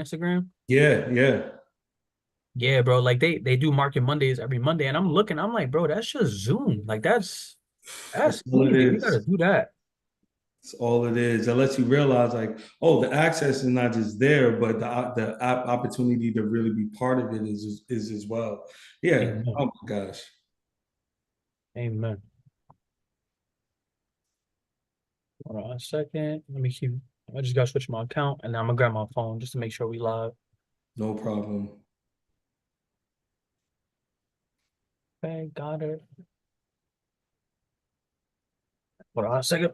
Instagram. Yeah, yeah. Yeah, bro. Like they do Market Mondays every Monday, and I'm looking. I'm like, bro, that's just Zoom. Like That's that's all it easy. We gotta is. do that. That's all it is. It lets you realize, like, oh, the access is not just there, but the opportunity to really be part of it is as well. Yeah. Amen. Oh my gosh. Amen. Hold on a second. Let me keep. I just gotta switch my account, and then I'm gonna grab my phone just to make sure we live. No problem. Okay, got it. Hold on a second.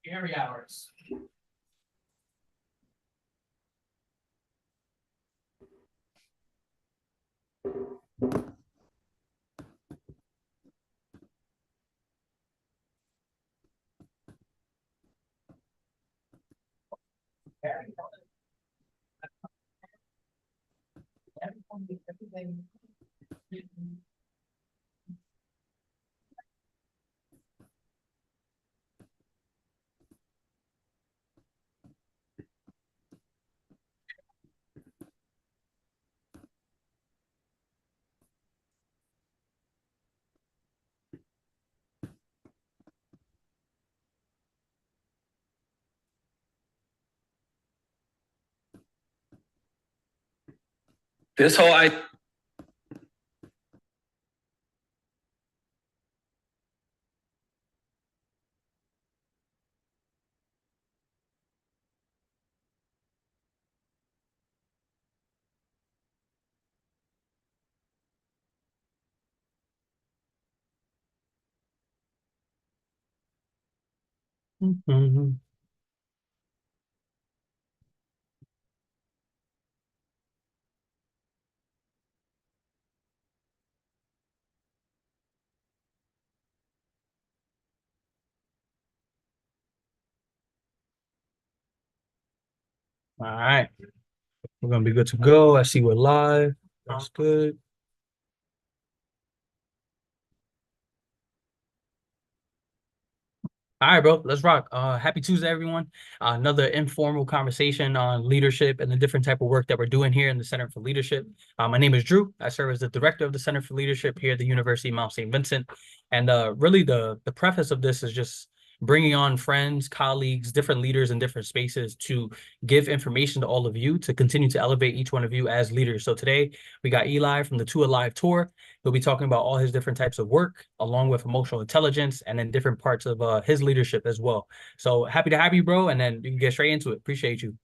Gary hours. Everything. This whole I Mhm. All right, we're gonna be good to go. I see we're live. That's good. All right, bro, let's rock. Happy Tuesday, everyone. Another informal conversation on leadership and the different type of work that we're doing here in the Center for Leadership. My name is Drew. I serve as the director of the Center for Leadership here at the University of Mount St. Vincent. And really, the preface of this is just bringing on friends, colleagues, different leaders in different spaces to give information to all of you to continue to elevate each one of you as leaders. So today we got Eli from the Two Alive Tour. He'll be talking about all his different types of work, along with emotional intelligence, and then different parts of his leadership as well. So happy to have you, bro. And then you can get straight into it. Appreciate you.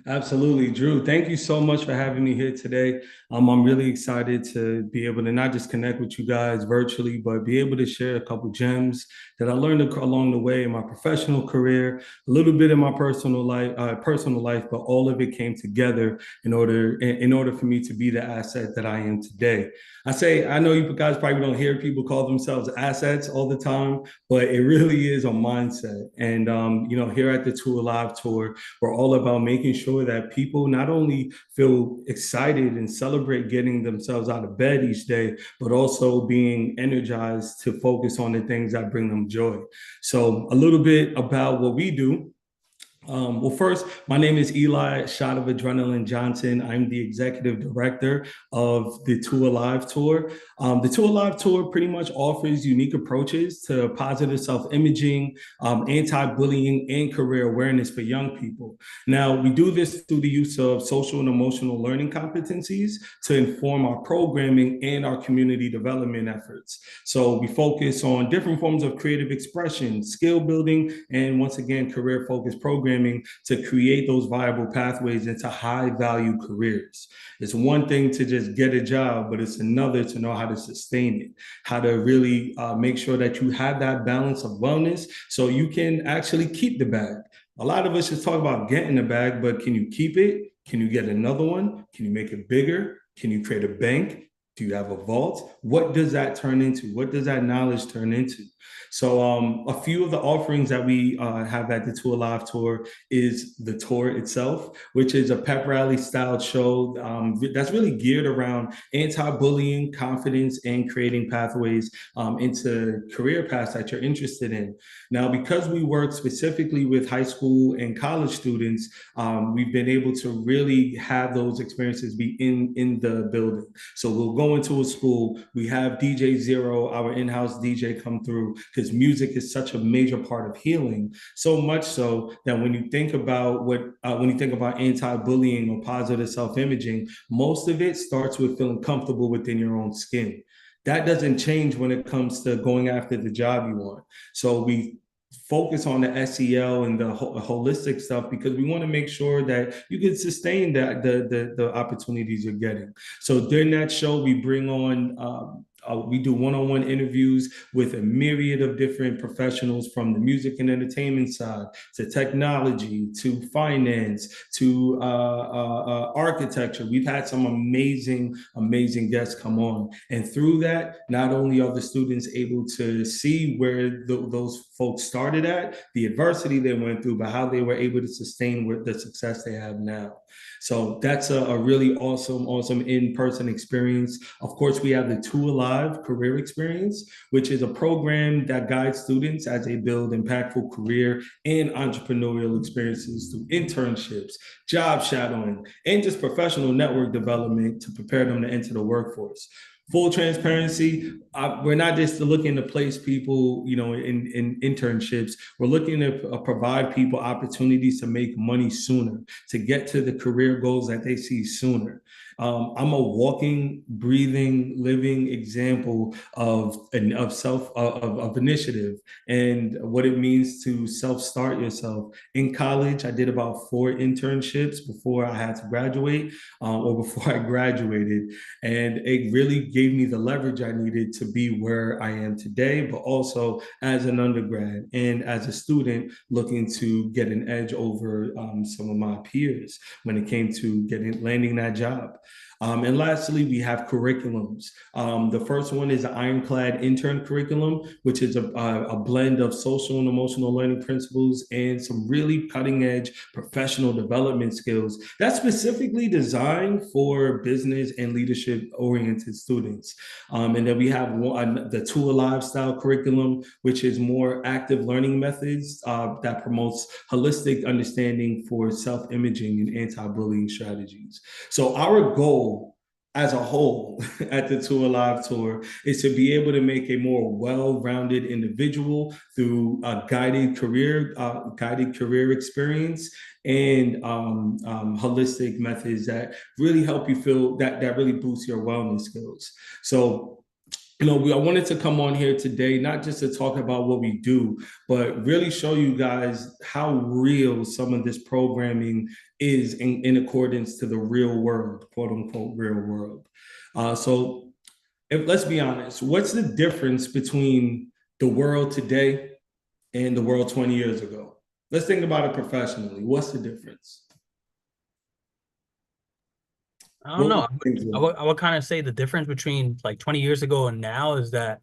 Absolutely, Drew. Thank you so much for having me here today. I'm really excited to be able to not just connect with you guys virtually, but be able to share a couple gems that I learned along the way in my professional career, a little bit in my personal life, but all of it came together in order for me to be the asset that I am today. I know you guys probably don't hear people call themselves assets all the time, but it really is a mindset. And here at the Two Alive Tour, we're all about making sure that people not only feel excited and celebrate getting themselves out of bed each day, but also being energized to focus on the things that bring them joy. So, a little bit about what we do. Well, first, my name is Eli Shot of Adrenaline Johnson. I'm the executive director of the Two Alive Tour. The Two Alive Tour pretty much offers unique approaches to positive self imaging, anti bullying, and career awareness for young people. Now, we do this through the use of social and emotional learning competencies to inform our programming and our community development efforts. So, we focus on different forms of creative expression, skill building, and once again, career focused programming to create those viable pathways into high value careers. It's one thing to just get a job, but it's another to know how to sustain it, how to really make sure that you have that balance of wellness so you can actually keep the bag. A lot of us just talk about getting the bag, but can you keep it? Can you get another one? Can you make it bigger? Can you create a bank? Do you have a vault? What does that turn into? What does that knowledge turn into? So a few of the offerings that we have at the Tour Live Tour is the tour itself, which is a pep rally style show that's really geared around anti-bullying, confidence, and creating pathways into career paths that you're interested in. Now, because we work specifically with high school and college students, we've been able to really have those experiences be in the building. So we'll go into a school, we have DJ Zero, our in-house DJ, come through because music is such a major part of healing. So much so that when you think about anti-bullying or positive self-imaging, most of it starts with feeling comfortable within your own skin. That doesn't change when it comes to going after the job you want. So we focus on the SEL and the holistic stuff because we want to make sure that you can sustain the opportunities you're getting. So during that show, we bring on we do one-on-one interviews with a myriad of different professionals, from the music and entertainment side to technology to finance to architecture. We've had some amazing guests come on, and through that, not only are the students able to see where those folks started at, the adversity they went through, but how they were able to sustain with the success they have now. So that's a really awesome in-person experience. Of course, we have the Tour Live Career Experience, which is a program that guides students as they build impactful career and entrepreneurial experiences through internships, job shadowing, and just professional network development to prepare them to enter the workforce. Full transparency, we're not just looking to place people, in internships. We're looking to provide people opportunities to make money sooner, to get to the career goals that they see sooner. I'm a walking, breathing, living example of initiative and what it means to self-start yourself. In college, I did about 4 internships before I had to graduate, or before I graduated, and it really gave me the leverage I needed to be where I am today, but also as an undergrad and as a student looking to get an edge over some of my peers when it came to landing that job. And lastly, we have curriculums. The first one is the Ironclad Intern Curriculum, which is a blend of social and emotional learning principles and some really cutting edge professional development skills that's specifically designed for business and leadership oriented students. And then we have the Tour Live style curriculum, which is more active learning methods that promotes holistic understanding for self-imaging and anti-bullying strategies. So our goal as a whole at the Tour Live Tour is to be able to make a more well-rounded individual through a guided career experience and holistic methods that really help you feel that really boosts your wellness skills. So I wanted to come on here today, not just to talk about what we do, but really show you guys how real some of this programming is in accordance to the real world, quote unquote, real world. So let's be honest, what's the difference between the world today and the world 20 years ago? Let's think about it professionally. What's the difference? I don't know. I would kind of say the difference between like 20 years ago and now is that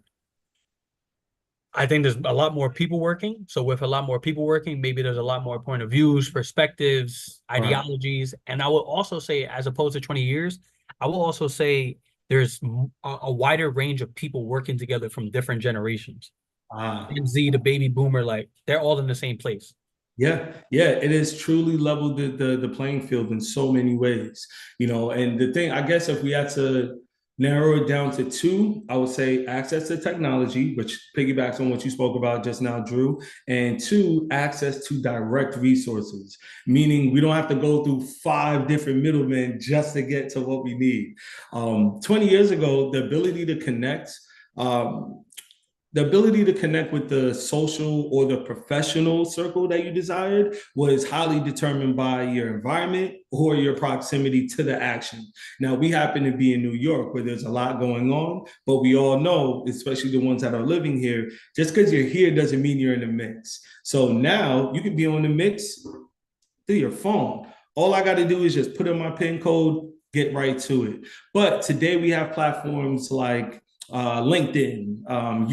I think there's a lot more people working. So with a lot more people working, maybe there's a lot more point of views, perspectives, ideologies. Right. And I will also say, as opposed to 20 years, I will also say there's a wider range of people working together from different generations. Gen Z, the baby boomer, like they're all in the same place. Yeah, it has truly leveled the playing field in so many ways, and the thing, I guess if we had to narrow it down to 2, I would say access to technology, which piggybacks on what you spoke about just now, Drew, and 2, access to direct resources, meaning we don't have to go through 5 different middlemen just to get to what we need. 20 years ago, the ability to connect with the social or the professional circle that you desired was highly determined by your environment or your proximity to the action. Now, we happen to be in New York where there's a lot going on, but we all know, especially the ones that are living here, just because you're here doesn't mean you're in the mix. So now you can be on the mix through your phone. All I got to do is just put in my PIN code, get right to it. But today we have platforms like LinkedIn,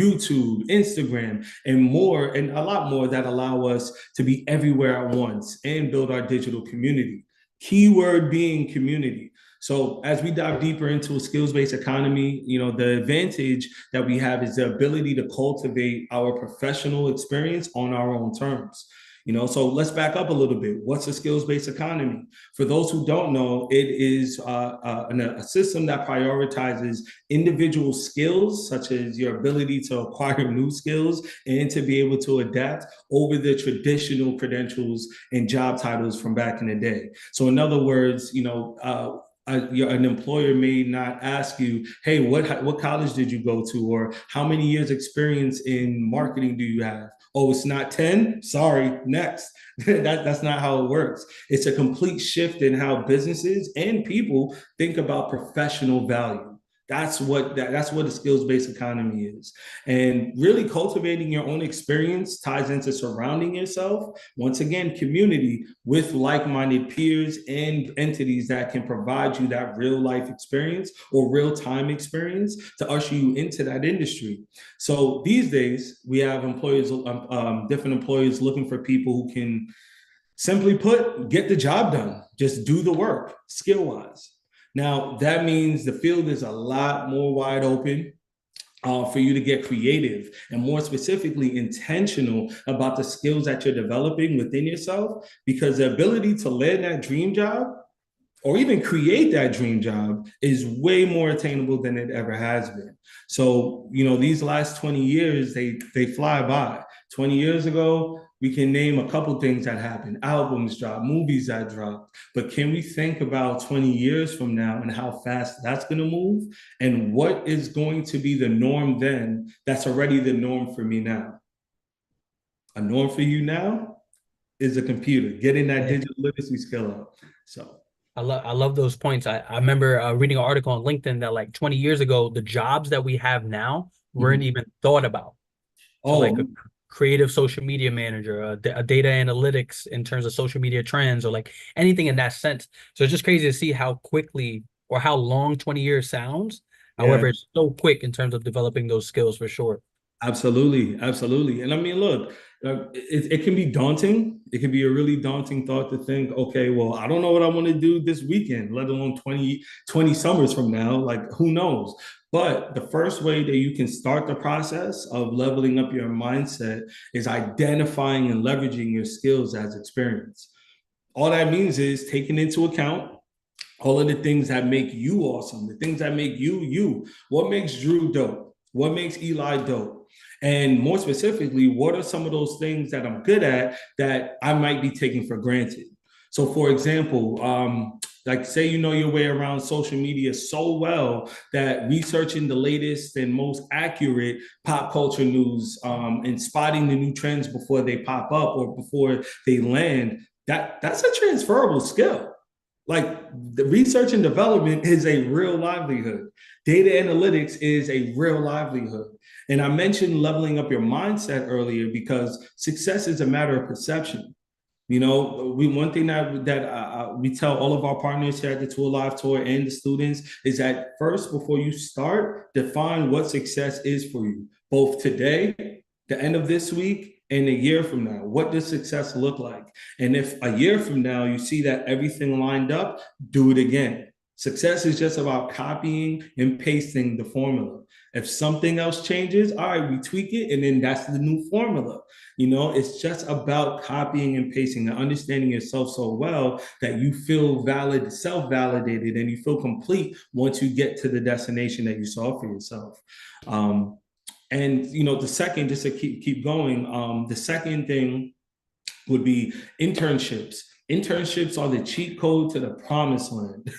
YouTube, Instagram, and more, and a lot more that allow us to be everywhere at once and build our digital community. Keyword being community. So as we dive deeper into a skills-based economy, the advantage that we have is the ability to cultivate our professional experience on our own terms. So let's back up a little bit. What's a skills-based economy? For those who don't know, it is a system that prioritizes individual skills, such as your ability to acquire new skills and to be able to adapt over the traditional credentials and job titles from back in the day. So in other words, an employer may not ask you, hey, what college did you go to? Or how many years experience in marketing do you have? Oh, it's not 10? Sorry, next. That's not how it works. It's a complete shift in how businesses and people think about professional value. That's what a skills-based economy is. And really cultivating your own experience ties into surrounding yourself, once again, community, with like-minded peers and entities that can provide you that real life experience or real-time experience to usher you into that industry. So these days, we have employers, different employers looking for people who can, simply put, get the job done, just do the work skill-wise. Now, that means the field is a lot more wide open for you to get creative and more specifically intentional about the skills that you're developing within yourself, because the ability to land that dream job or even create that dream job is way more attainable than it ever has been. So, these last 20 years, they fly by. 20 years ago, we can name a couple things that happened, albums dropped, movies that dropped, but can we think about 20 years from now and how fast that's gonna move? And what is going to be the norm then that's already the norm for me now? A norm for you now is a computer, getting that digital literacy skill up, so. I love those points. I remember reading an article on LinkedIn that like 20 years ago, the jobs that we have now weren't even thought about. So like a creative social media manager, a data analytics in terms of social media trends, or like anything in that sense. So it's just crazy to see how quickly or how long 20 years sounds. However, it's so quick in terms of developing those skills for sure. Absolutely, absolutely. And I mean, look, it can be daunting. It can be a really daunting thought to think, okay, well, I don't know what I want to do this weekend, let alone 20 summers from now. Like, who knows? But the first way that you can start the process of leveling up your mindset is identifying and leveraging your skills as experience. All that means is taking into account all of the things that make you awesome, the things that make you, you. What makes Drew dope? What makes Eli dope? And more specifically, what are some of those things that I'm good at that I might be taking for granted? So for example, like say you know your way around social media so well that researching the latest and most accurate pop culture news and spotting the new trends before they pop up or before they land, that's a transferable skill. Like the research and development is a real livelihood. Data analytics is a real livelihood. And I mentioned leveling up your mindset earlier because success is a matter of perception. One thing that we tell all of our partners here at the Tool Live Tour and the students is that first, before you start, define what success is for you, both today, the end of this week, and a year from now. What does success look like? And if a year from now you see that everything lined up, do it again. Success is just about copying and pasting the formula. If something else changes, all right, we tweak it, and then that's the new formula. It's just about copying and pasting and understanding yourself so well that you feel valid, self-validated, and you feel complete once you get to the destination that you saw for yourself. And the second, just to keep going, the second thing would be internships. Internships are the cheat code to the promised land.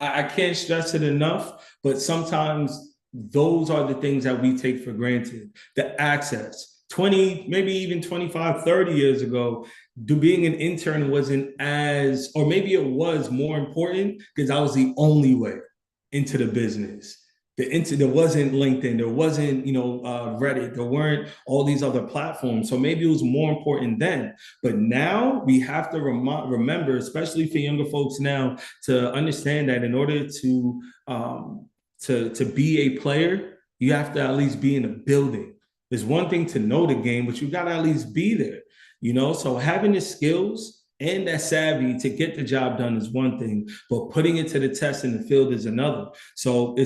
I can't stress it enough, but sometimes those are the things that we take for granted. The access, 20, maybe even 25, 30 years ago, being an intern wasn't as, or maybe it was more important because that was the only way into the business. there wasn't LinkedIn, there wasn't Reddit, there weren't all these other platforms. So maybe it was more important then. But now we have to remember, especially for younger folks now, to understand that in order to be a player, you have to at least be in a building. There's one thing to know the game, but you got to at least be there. So having the skills and that savvy to get the job done is one thing, but putting it to the test in the field is another. So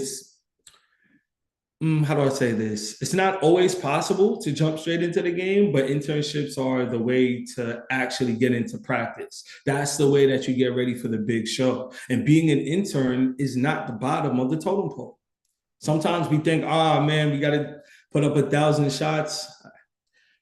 how do I say this? It's not always possible to jump straight into the game, but internships are the way to actually get into practice. That's the way that you get ready for the big show. And being an intern is not the bottom of the totem pole. Sometimes we think, oh man, we got to put up 1,000 shots.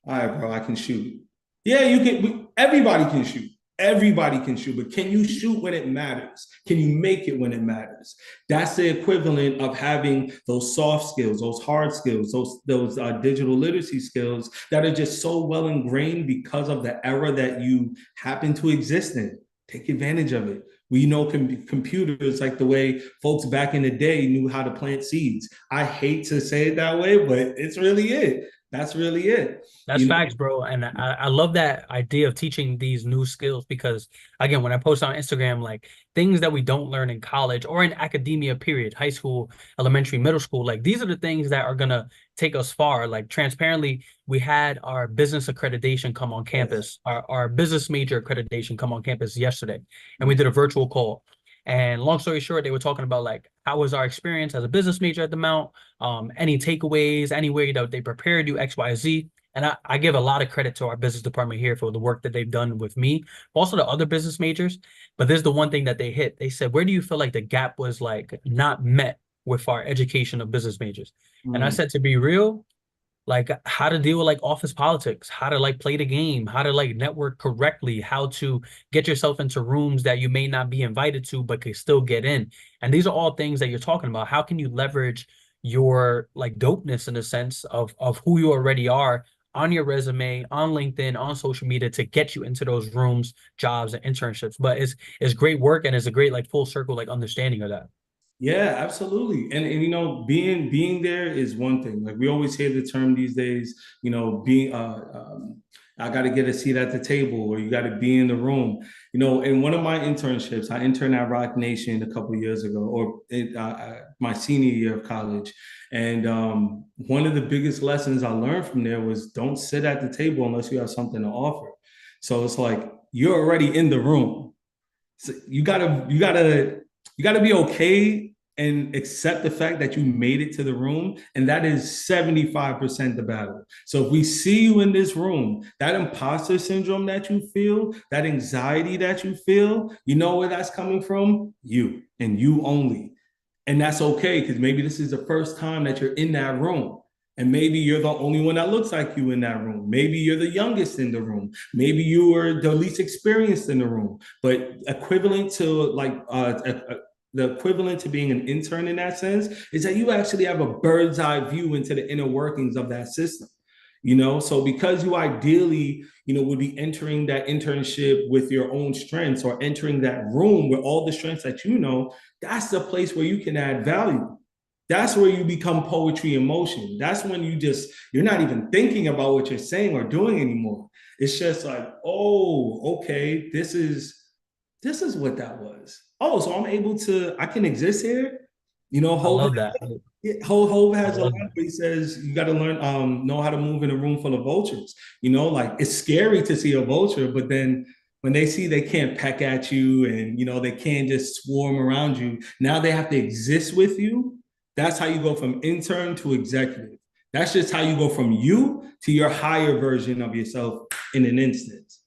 All right, bro, I can shoot. Yeah, you can. Everybody can shoot. Everybody can shoot, but can you shoot when it matters? Can you make it when it matters? That's the equivalent of having those soft skills, those hard skills, those digital literacy skills that are just so well ingrained because of the era that you happen to exist in. Take advantage of it. We know computers like the way folks back in the day knew how to plant seeds. I hate to say it that way, but it's really it. That's really it. That's facts, bro. And I love that idea of teaching these new skills because, again, when I post on Instagram, like things that we don't learn in college or in academia, period, high school, elementary, middle school, like these are the things that are going to take us far. Like transparently, we had our business accreditation come on campus, our business major accreditation come on campus yesterday, and we did a virtual call. And long story short, they were talking about like how was our experience as a business major at the Mount, any takeaways, any way that they prepared you, X, Y, Z. And I give a lot of credit to our business department here for the work that they've done with me, also the other business majors. But there's the one thing that they hit. They said, where do you feel like the gap was like not met with our education of business majors? And I said, to be real, like how to deal with like office politics, how to like play the game, how to like network correctly, how to get yourself into rooms that you may not be invited to, but can still get in. And these are all things that you're talking about. How can you leverage your like dopeness in a sense of who you already are on your resume, on LinkedIn, on social media to get you into those rooms, jobs, and internships. But it's great work and it's a great like full circle like understanding of that. Yeah, absolutely. And being there is one thing. Like we always hear the term these days, being I got to get a seat at the table or you got to be in the room. In one of my internships, I interned at Rock Nation a couple of years ago, or my senior year of college. And one of the biggest lessons I learned from there was don't sit at the table unless you have something to offer. So it's like you're already in the room. So you gotta be okay and accept the fact that you made it to the room. And that is 75% the battle. So if we see you in this room, that imposter syndrome that you feel, that anxiety that you feel, you know where that's coming from? You and you only. And that's okay, because maybe this is the first time that you're in that room. And maybe you're the only one that looks like you in that room. Maybe you're the youngest in the room. Maybe you are the least experienced in the room. But equivalent to the equivalent to being an intern in that sense is that you actually have a bird's eye view into the inner workings of that system. So because you ideally, would be entering that internship with your own strengths or entering that room with all the strengths that that's the place where you can add value. That's where you become poetry in motion. That's when you're not even thinking about what you're saying or doing anymore. It's just like, oh, okay, this is what that was. Oh, so I can exist here. I love that. Hov I has a love line that. where he says you got to learn, know how to move in a room full of vultures. Like it's scary to see a vulture, but then when they see they can't peck at you and they can't just swarm around you, now they have to exist with you. That's how you go from intern to executive. That's just how you go from you to your higher version of yourself in an instance.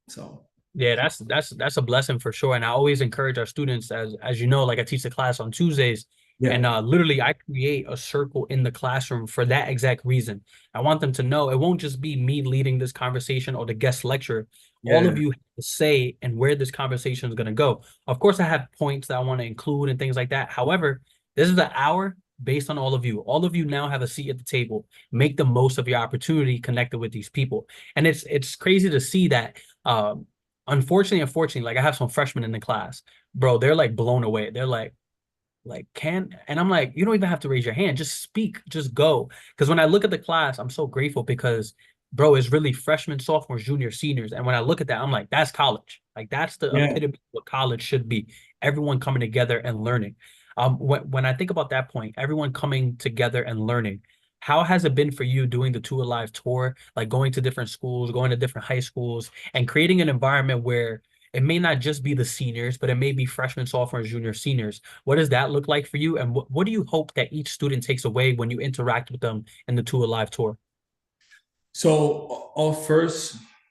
So Yeah, that's a blessing for sure. And I always encourage our students, as you know, like I teach the class on Tuesdays, and yeah, literally I create a circle in the classroom for that exact reason. I want them to know it won't just be me leading this conversation or the guest lecture. All yeah, of you have to say and where this conversation is going to go. Of course, I have points that I want to include and things like that. However, this is an hour based on all of you. All of you now have a seat at the table. Make the most of your opportunity connected with these people. And it's crazy to see that. Unfortunately, like I have some freshmen in the class, bro, they're like blown away. They're like, Like, and I'm like, you don't even have to raise your hand. Just speak, just go. Because when I look at the class, I'm so grateful because, bro, it's really freshmen, sophomores, juniors, seniors. And when I look at that, I'm like, that's college. Like, that's the Yeah. epitome of what college should be. Everyone coming together and learning. When I think about that point, everyone coming together and learning, how has it been for you doing the Two Alive tour, like going to different schools, going to different high schools, and creating an environment where it may not just be the seniors, but it may be freshmen, sophomores, juniors, seniors. What does that look like for you? And what do you hope that each student takes away when you interact with them in the Two Alive tour? So,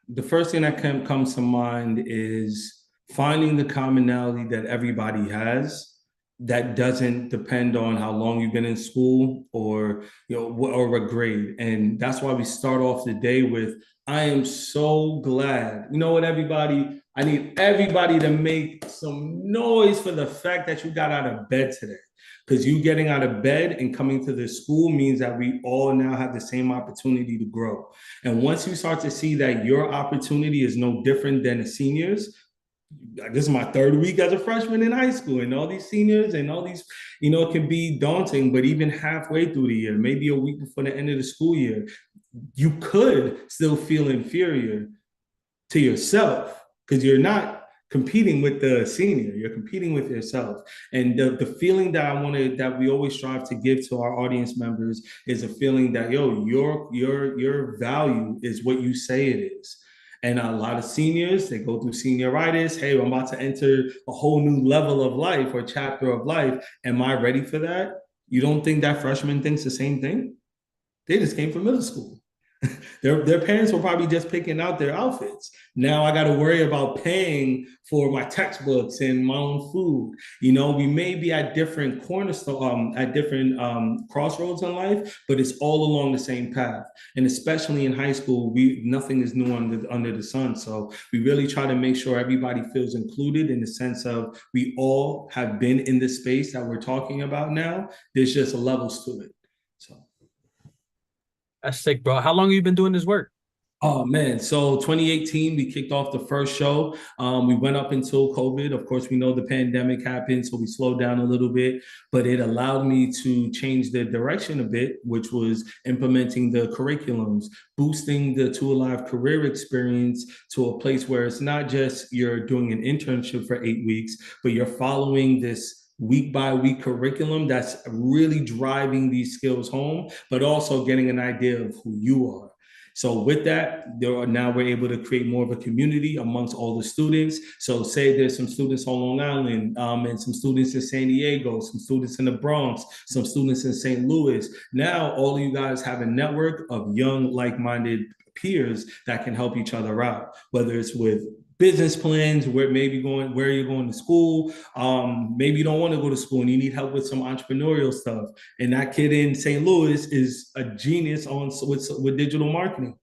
the first thing that comes to mind is finding the commonality that everybody has that doesn't depend on how long you've been in school or or a grade. And that's why we start off the day with, I am so glad. You know what, everybody? I need everybody to make some noise for the fact that you got out of bed today. Because you getting out of bed and coming to the school means that we all now have the same opportunity to grow. And once you start to see that your opportunity is no different than the seniors, this is my third week as a freshman in high school, and all these seniors and all these, it can be daunting, but even halfway through the year, maybe a week before the end of the school year, you could still feel inferior to yourself because you're not competing with the senior, you're competing with yourself. And the feeling that that we always strive to give to our audience members is a feeling that, your value is what you say it is. And a lot of seniors, they go through senioritis. Hey, I'm about to enter a whole new level of life or chapter of life. Am I ready for that? You don't think that freshman thinks the same thing? They just came from middle school. Their parents were probably just picking out their outfits. Now I got to worry about paying for my textbooks and my own food. We may be at different at different crossroads in life, but it's all along the same path. And especially in high school, nothing is new under the sun. So we really try to make sure everybody feels included in the sense of we all have been in the space that we're talking about now. There's just levels to it. So. That's sick, bro. How long have you been doing this work? Oh man, so 2018 we kicked off the first show. We went up until COVID. Of course, we know the pandemic happened, so we slowed down a little bit, but it allowed me to change the direction a bit, which was implementing the curriculums, boosting the Two Alive career experience to a place where it's not just you're doing an internship for 8 weeks, but you're following this week by week curriculum that's really driving these skills home, but also getting an idea of who you are. So with that, now we're able to create more of a community amongst all the students. So say there's some students on Long Island, and some students in San Diego, some students in the Bronx, some students in St. Louis. Now all of you guys have a network of young, like-minded peers that can help each other out, whether it's with business plans, where you're going to school. Maybe you don't want to go to school and you need help with some entrepreneurial stuff. And that kid in St. Louis is a genius with digital marketing.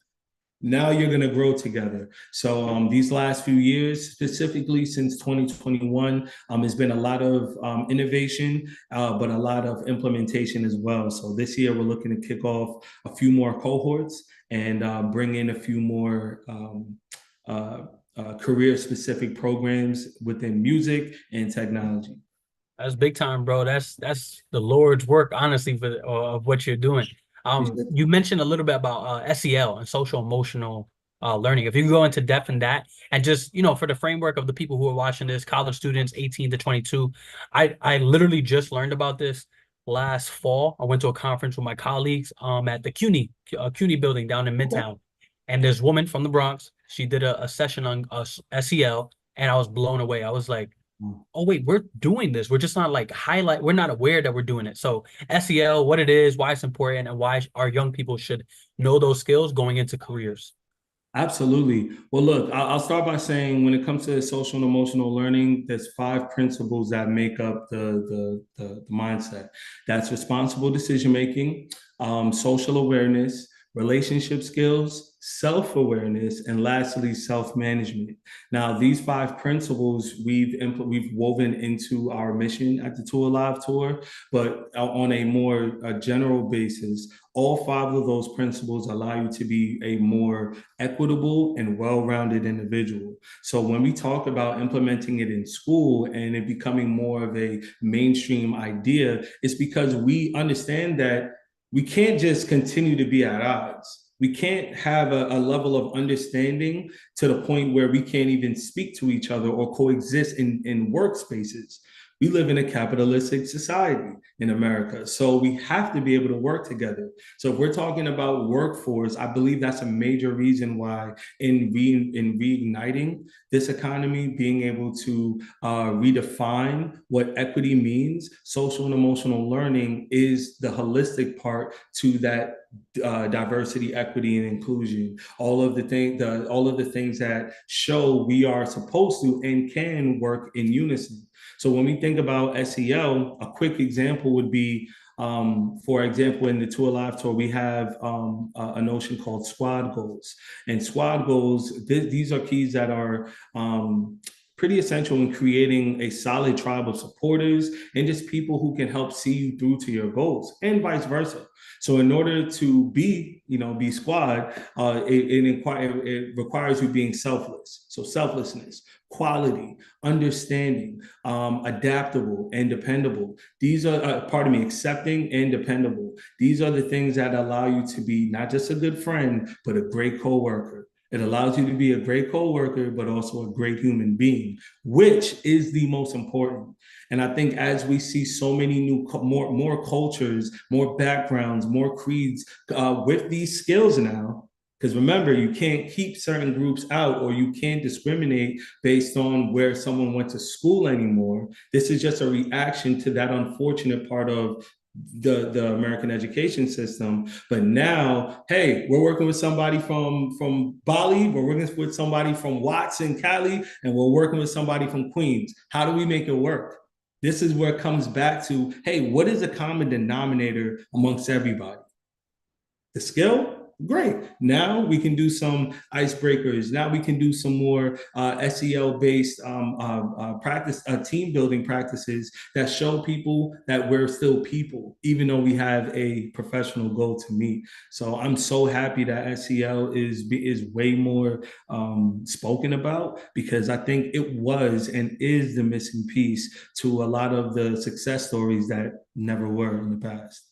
Now you're going to grow together. So these last few years, specifically since 2021, there's been a lot of innovation, but a lot of implementation as well. So this year we're looking to kick off a few more cohorts and bring in a few more career specific programs within music and technology. That's big time, bro. That's the Lord's work, honestly, for of what you're doing. You mentioned a little bit about SEL and social emotional learning. If you can go into depth in that, and just for the framework of the people who are watching this, college students 18 to 22, I literally just learned about this last fall. I went to a conference with my colleagues at the CUNY building down in Midtown, and this woman from the Bronx, she did a session on SEL, and I was blown away. I was like, oh wait, we're doing this. We're just not like we're not aware that we're doing it. So SEL, what it is, why it's important, and why our young people should know those skills going into careers. Absolutely. Well, look, I'll start by saying when it comes to social and emotional learning, there's 5 principles that make up the mindset. That's responsible decision making, social awareness, relationship skills, self-awareness, and lastly, self-management. Now, these 5 principles we've woven into our mission at the Tour Alive Tour, but on a more general basis, all 5 of those principles allow you to be a more equitable and well-rounded individual. So when we talk about implementing it in school and it becoming more of a mainstream idea, it's because we understand that we can't just continue to be at odds. We can't have a level of understanding to the point where we can't even speak to each other or coexist in workspaces. We live in a capitalistic society in America. So we have to be able to work together. So if we're talking about workforce, I believe that's a major reason why in reigniting this economy, being able to redefine what equity means, social and emotional learning is the holistic part to that diversity, equity, and inclusion. All of the things that show we are supposed to and can work in unison. So when we think about SEL, a quick example would be, for example, in the Tour Alive Tour, we have a notion called squad goals. And squad goals, these are keys that are pretty essential in creating a solid tribe of supporters and just people who can help see you through to your goals and vice versa. So in order to be squad, it requires you being selfless. So selflessness, quality, understanding, adaptable, and dependable. These are, accepting and dependable. These are the things that allow you to be not just a good friend, but a great coworker. It allows you to be a great coworker, but also a great human being, which is the most important. And I think as we see so many more cultures, more backgrounds, more creeds with these skills now, because remember, you can't keep certain groups out or you can't discriminate based on where someone went to school anymore. This is just a reaction to that unfortunate part of the American education system. But now, hey, we're working with somebody from Bali, we're working with somebody from Watts in Cali, and we're working with somebody from Queens. How do we make it work? This is where it comes back to, hey, what is the common denominator amongst everybody? The skill? Great. Now we can do some icebreakers. Now we can do some more SEL-based practice, team building practices that show people that we're still people, even though we have a professional goal to meet. So I'm so happy that SEL is way more spoken about, because I think it was and is the missing piece to a lot of the success stories that never were in the past.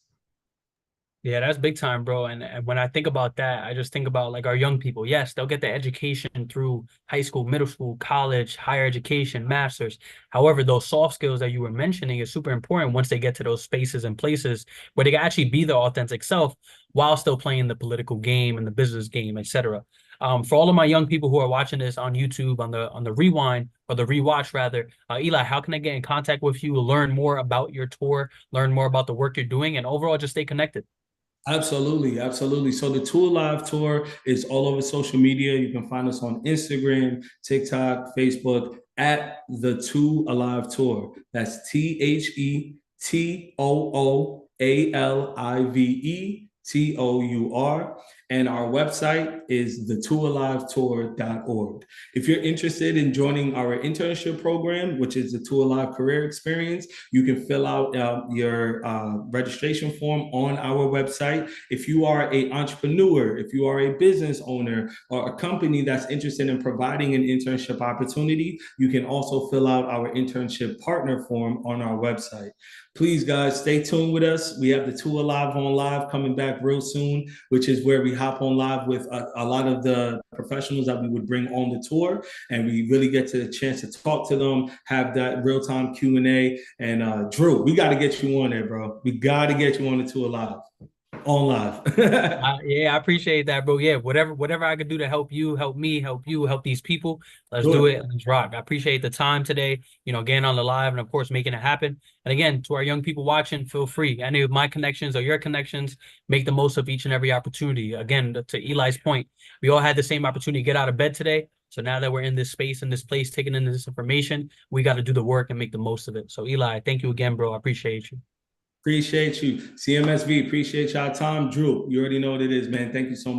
Yeah, that's big time, bro. And when I think about that, I just think about like our young people. Yes, they'll get the education through high school, middle school, college, higher education, masters. However, those soft skills that you were mentioning is super important once they get to those spaces and places where they can actually be their authentic self while still playing the political game and the business game, etc. For all of my young people who are watching this on YouTube, on the rewind or the rewatch rather, Eli, how can I get in contact with you, learn more about your tour, learn more about the work you're doing, and overall just stay connected? Absolutely, absolutely. So the Tour Alive Tour is all over social media. You can find us on Instagram, TikTok, Facebook at the Tour Alive Tour. That's TheTooliveTour. And our website is thetouralivetour.org. If you're interested in joining our internship program, which is the Tour Alive Career Experience, you can fill out your registration form on our website. If you are an entrepreneur, if you are a business owner or a company that's interested in providing an internship opportunity, you can also fill out our internship partner form on our website. Please, guys, stay tuned with us. We have the Tour Alive on Live coming back real soon, which is where we hop on live with a lot of the professionals that we would bring on the tour, and we really get to a chance to talk to them, have that real-time Q&A. And Drew, we got to get you on there, bro. We got to get you on the Tour Live. On live. Yeah, I appreciate that, bro. Yeah, whatever I could do to help you, help me, help you, help these people, let's do it. Let's rock. I appreciate the time today, getting on the live and of course making it happen. And again, to our young people watching, feel free. Any of my connections or your connections, make the most of each and every opportunity. Again, to Eli's point, we all had the same opportunity to get out of bed today. So now that we're in this space, in this place, taking in this information, we got to do the work and make the most of it. So Eli, thank you again, bro. I appreciate you. Appreciate you. CMSV, appreciate y'all time. Drew, you already know what it is, man. Thank you so much.